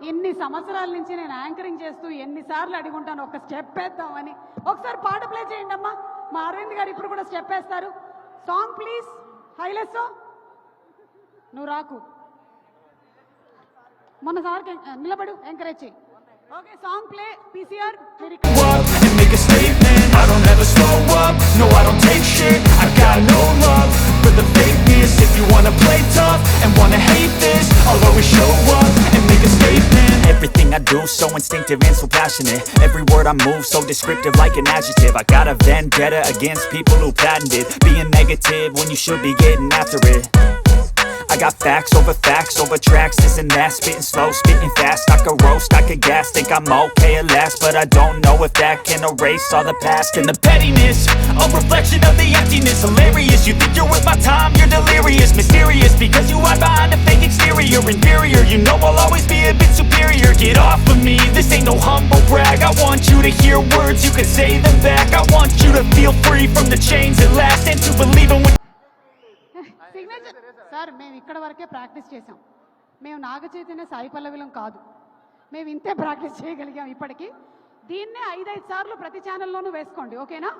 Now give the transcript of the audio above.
ఇన్ని సంవత్సరాల నుంచి నేను యాంకరింగ్ చేస్తూ ఎన్నిసార్లు అడుగుంటాను ఒక స్టెప్ వేద్దామని. ఒకసారి పాట ప్లే చేయండి అమ్మా. మా అరవింద్ గారు ఇప్పుడు కూడా స్టెప్ వేస్తారు. Song please. హైలెస్సో నువ్వు రాకు, మొన్న సార్కి నిలబడు, ఎంకరేజ్ చేయి. Okay, song play. PCR and make a statement. I don't ever slow up, no I don't take shit. I got no love for the fakeness. If you wanna play tough and wanna hate this, I'll always show up and make a statement. Everything I do so instinctive and so passionate. Every word I move so descriptive like an adjective. I got a vendetta against people who patented being negative when you should be getting after it. I got facts over tracks, this and that. Spitting slow, spitting fast. I could roast, I could gas. Think I'm okay at last, but I don't know if that can erase all the past. And the pettiness, a reflection of the emptiness. Hilarious, you think you're worth my time, you're delirious. Mysterious, because you hide behind a fake exterior. Inferior, you know I'll always be a bit superior. Get off of me, this ain't no humble brag. I want you to hear words, you can say them back. I want you to feel free from the chains that last, and to believe in what sir మేము ఇక్కడ వరకే practice చేసాం. మేము నాగ చైతన్య సాయి పల్లవిలం కాదు. మేము ఇంతే practice చేయగలిగాం ఇప్పటికీ. దీన్నే 5-5 సార్లు ప్రతి ఛానల్లోనూ వేసుకోండి, ఓకేనా?